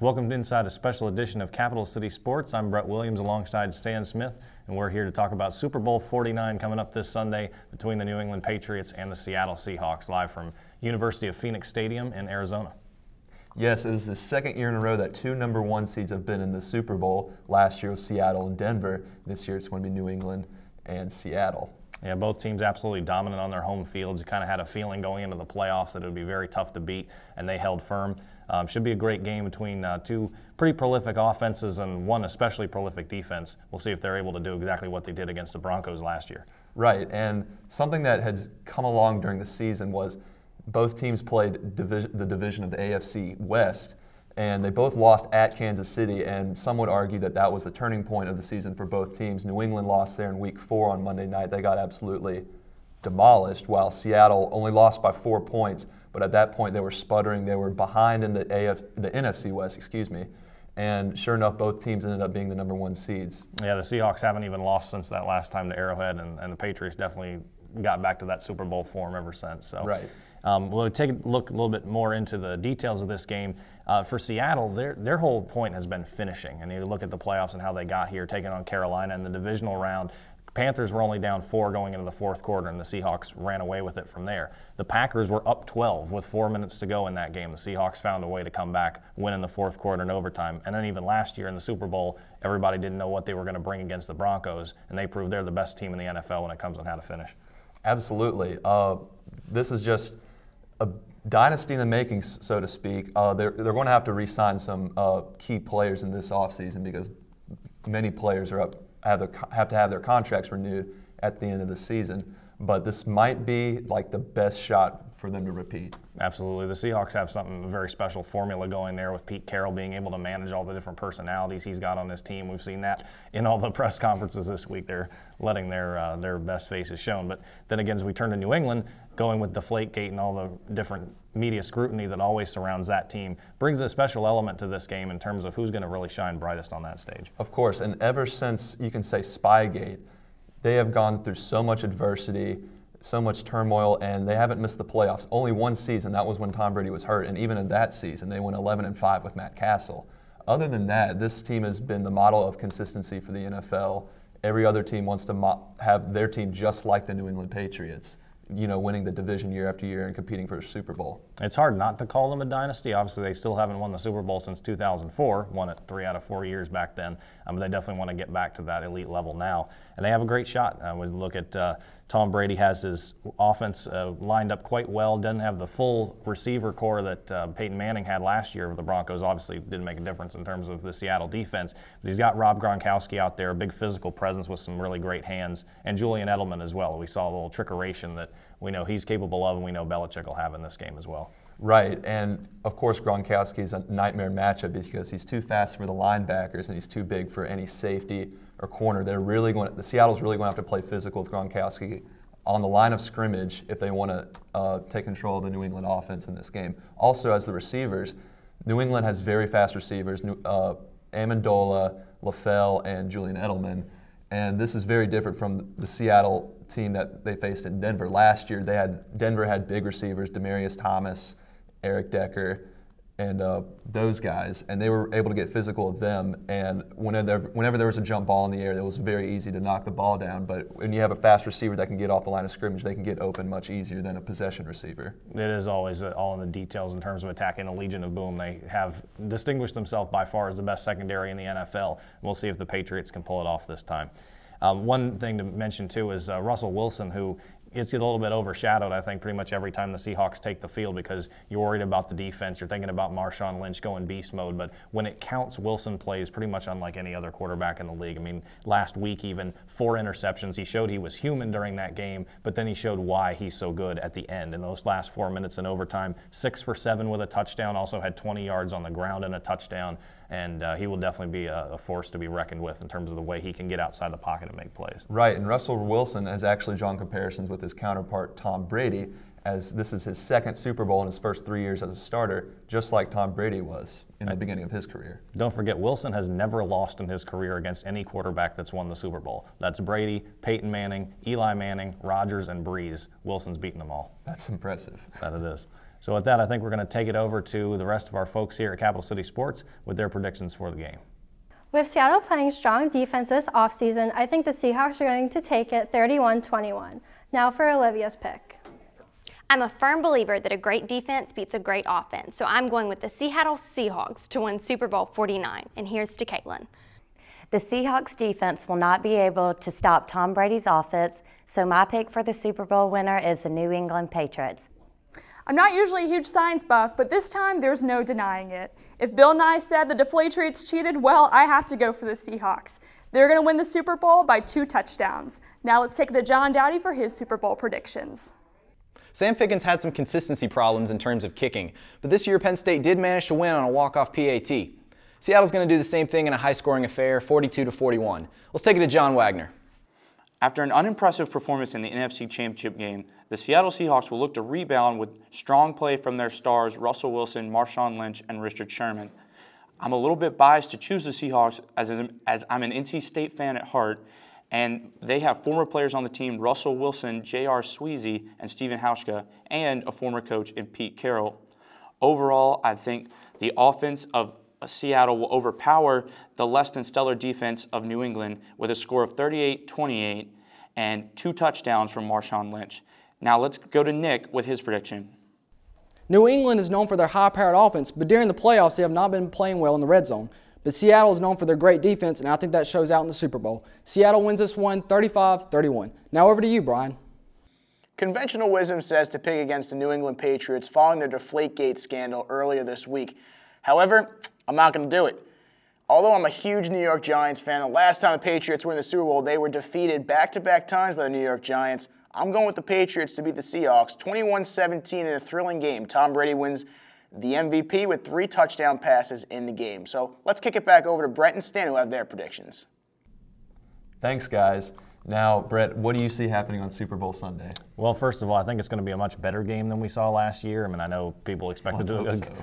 Welcome to Inside a special edition of Capital City Sports. I'm Brett Williams alongside Stan Smith, and we're here to talk about Super Bowl 49 coming up this Sunday between the New England Patriots and the Seattle Seahawks, live from University of Phoenix Stadium in Arizona. Yes, it is the second year in a row that two number one seeds have been in the Super Bowl. Last year was Seattle and Denver. This year it's going to be New England and Seattle. Yeah, both teams absolutely dominant on their home fields. You kind of had a feeling going into the playoffs that it would be very tough to beat, and they held firm. Should be a great game between two pretty prolific offenses and one especially prolific defense. We'll see if they're able to do exactly what they did against the Broncos last year. Right, and something that had come along during the season was both teams played the division of the AFC West, and they both lost at Kansas City, and some would argue that that was the turning point of the season for both teams. New England lost there in Week 4 on Monday night. They got absolutely demolished, while Seattle only lost by 4 points, but at that point they were sputtering. They were behind in the NFC West, and sure enough, both teams ended up being the number one seeds. Yeah, the Seahawks haven't even lost since that last time to Arrowhead, and the Patriots definitely got back to that Super Bowl form ever since. So. Right. We'll take a look a little bit more into the details of this game. For Seattle, their whole point has been finishing. And you look at the playoffs and how they got here, taking on Carolina in the divisional round. Panthers were only down 4 going into the fourth quarter, and the Seahawks ran away with it from there. The Packers were up 12 with 4 minutes to go in that game. The Seahawks found a way to come back, win in the fourth quarter in overtime. And then even last year in the Super Bowl, everybody didn't know what they were going to bring against the Broncos, and they proved they're the best team in the NFL when it comes on how to finish. Absolutely. This is just a dynasty in the making, so to speak. They're going to have to re-sign some key players in this offseason because many players have to have their contracts renewed at the end of the season. But this might be like the best shot for them to repeat. Absolutely. The Seahawks have a very special formula going there with Pete Carroll being able to manage all the different personalities he's got on his team. We've seen that in all the press conferences this week. They're letting their best faces shown. But then again, as we turn to New England, going with Deflategate and all the different media scrutiny that always surrounds that team brings a special element to this game in terms of who's going to really shine brightest on that stage. Of course, and ever since, you can say, Spygate, they have gone through so much adversity, so much turmoil, and they haven't missed the playoffs. Only one season, that was when Tom Brady was hurt, and even in that season, they went 11-5 with Matt Castle. Other than that, this team has been the model of consistency for the NFL. Every other team wants to have their team just like the New England Patriots, winning the division year after year and competing for a Super Bowl. It's hard not to call them a dynasty. Obviously, they still haven't won the Super Bowl since 2004, won it 3 out of 4 years back then. But they definitely want to get back to that elite level now. And they have a great shot. We look at Tom Brady has his offense lined up quite well. Doesn't have the full receiver core that Peyton Manning had last year with the Broncos. Obviously, didn't make a difference in terms of the Seattle defense. But he's got Rob Gronkowski out there, a big physical presence with some really great hands, and Julian Edelman as well. We saw a little trickeration that we know he's capable of, and we know Belichick will have in this game as well. Right, and of course Gronkowski is a nightmare matchup because he's too fast for the linebackers and he's too big for any safety or corner. The Seattle's really going to have to play physical with Gronkowski on the line of scrimmage if they want to take control of the New England offense in this game. Also, as the receivers, New England has very fast receivers, Amendola, LaFell, and Julian Edelman. And this is very different from the Seattle team that they faced in Denver last year. Denver had big receivers, Demaryius Thomas, Eric Decker, and those guys, and they were able to get physical with them. And whenever there was a jump ball in the air, it was very easy to knock the ball down. But when you have a fast receiver that can get off the line of scrimmage, they can get open much easier than a possession receiver. It is always all in the details in terms of attacking the Legion of Boom. They have distinguished themselves by far as the best secondary in the NFL. We'll see if the Patriots can pull it off this time. One thing to mention, too, is Russell Wilson, who gets a little bit overshadowed, I think, pretty much every time the Seahawks take the field because you're worried about the defense. You're thinking about Marshawn Lynch going beast mode. But when it counts, Wilson plays pretty much unlike any other quarterback in the league. I mean, last week even 4 interceptions. He showed he was human during that game, but then he showed why he's so good at the end. In those last 4 minutes in overtime, 6 for 7 with a touchdown, also had 20 yards on the ground and a touchdown. And he will definitely be a force to be reckoned with in terms of the way he can get outside the pocket and make plays. Right, and Russell Wilson has actually drawn comparisons with his counterpart Tom Brady, as this is his second Super Bowl in his first 3 years as a starter, just like Tom Brady was in the beginning of his career. Don't forget, Wilson has never lost in his career against any quarterback that's won the Super Bowl. That's Brady, Peyton Manning, Eli Manning, Rodgers, and Breeze. Wilson's beaten them all. That's impressive. That it is. So with that, I think we're going to take it over to the rest of our folks here at Capital City Sports with their predictions for the game. With Seattle playing strong defense this offseason, I think the Seahawks are going to take it 31-21. Now for Olivia's pick. I'm a firm believer that a great defense beats a great offense, so I'm going with the Seattle Seahawks to win Super Bowl 49. And here's to Caitlin. The Seahawks defense will not be able to stop Tom Brady's offense, so my pick for the Super Bowl winner is the New England Patriots. I'm not usually a huge science buff, but this time there's no denying it. If Bill Nye said the Deflatriots cheated, well, I have to go for the Seahawks. They're going to win the Super Bowl by 2 touchdowns. Now let's take it to John Dowdy for his Super Bowl predictions. Sam Figgins had some consistency problems in terms of kicking, but this year Penn State did manage to win on a walk-off PAT. Seattle's going to do the same thing in a high-scoring affair, 42-41. Let's take it to John Wagner. After an unimpressive performance in the NFC Championship game, the Seattle Seahawks will look to rebound with strong play from their stars Russell Wilson, Marshawn Lynch, and Richard Sherman. I'm a little bit biased to choose the Seahawks as I'm an NC State fan at heart, and they have former players on the team, Russell Wilson, J.R. Sweezy, and Stephen Hauschka, and a former coach in Pete Carroll. Overall, I think the offense of Seattle will overpower the less than stellar defense of New England with a score of 38-28 and 2 touchdowns from Marshawn Lynch. Now let's go to Nick with his prediction. New England is known for their high-powered offense, but during the playoffs they have not been playing well in the red zone. But Seattle is known for their great defense, and I think that shows out in the Super Bowl. Seattle wins this one 35-31. Now over to you, Brian. Conventional wisdom says to pick against the New England Patriots following their Deflategate scandal earlier this week. However, I'm not going to do it. Although I'm a huge New York Giants fan, the last time the Patriots were in the Super Bowl, they were defeated back-to-back times by the New York Giants. I'm going with the Patriots to beat the Seahawks, 21-17 in a thrilling game. Tom Brady wins the MVP with 3 touchdown passes in the game. So let's kick it back over to Brett and Stan, who have their predictions. Thanks, guys. Now, Brett, what do you see happening on Super Bowl Sunday? Well, first of all, I think it's going to be a much better game than we saw last year. I mean, I know people expected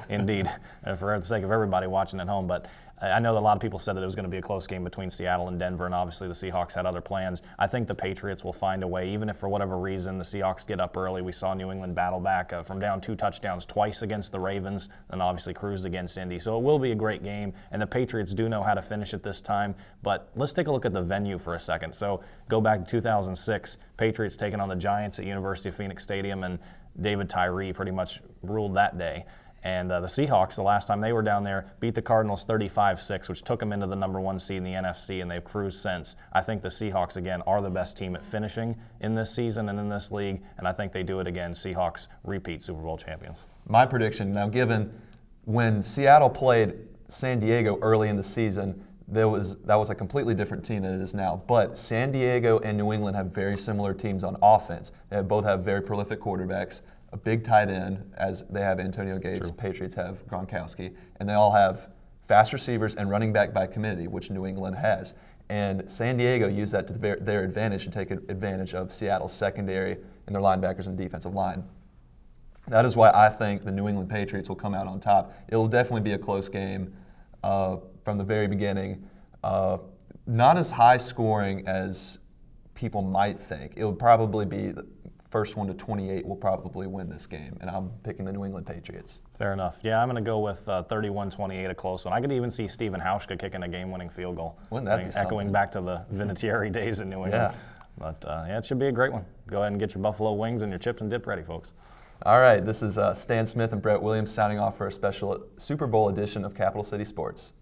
indeed, for the sake of everybody watching at home, but I know that a lot of people said that it was going to be a close game between Seattle and Denver, and obviously the Seahawks had other plans. I think the Patriots will find a way, even if for whatever reason the Seahawks get up early. We saw New England battle back from down 2 touchdowns twice against the Ravens, and obviously cruised against Indy. So it will be a great game, and the Patriots do know how to finish it this time. But let's take a look at the venue for a second. So go back to 2006, Patriots taking on the Giants at University of Phoenix Stadium, and David Tyree pretty much ruled that day. And the Seahawks, the last time they were down there, beat the Cardinals 35-6, which took them into the #1 seed in the NFC, and they've cruised since. I think the Seahawks, again, are the best team at finishing in this season and in this league, and I think they do it again. Seahawks repeat Super Bowl champions. My prediction, now given when Seattle played San Diego early in the season, that was a completely different team than it is now. But San Diego and New England have very similar teams on offense. They both have very prolific quarterbacks, a big tight end, as they have Antonio Gates. True. Patriots have Gronkowski, and they all have fast receivers and running back by committee, which New England has. And San Diego used that to their advantage to take advantage of Seattle's secondary and their linebackers and defensive line. That is why I think the New England Patriots will come out on top. It will definitely be a close game from the very beginning. Not as high scoring as people might think. It will probably be the first one to 28 will probably win this game, and I'm picking the New England Patriots. Fair enough. Yeah, I'm going to go with 31-28, a close one. I could even see Stephen Hauschka kicking a game-winning field goal. Wouldn't that be something? Echoing back to the Vinatieri days in New England. Yeah. But yeah, it should be a great one. Go ahead and get your buffalo wings and your chips and dip ready, folks. All right, this is Stan Smith and Brett Williams signing off for a special Super Bowl edition of Capital City Sports.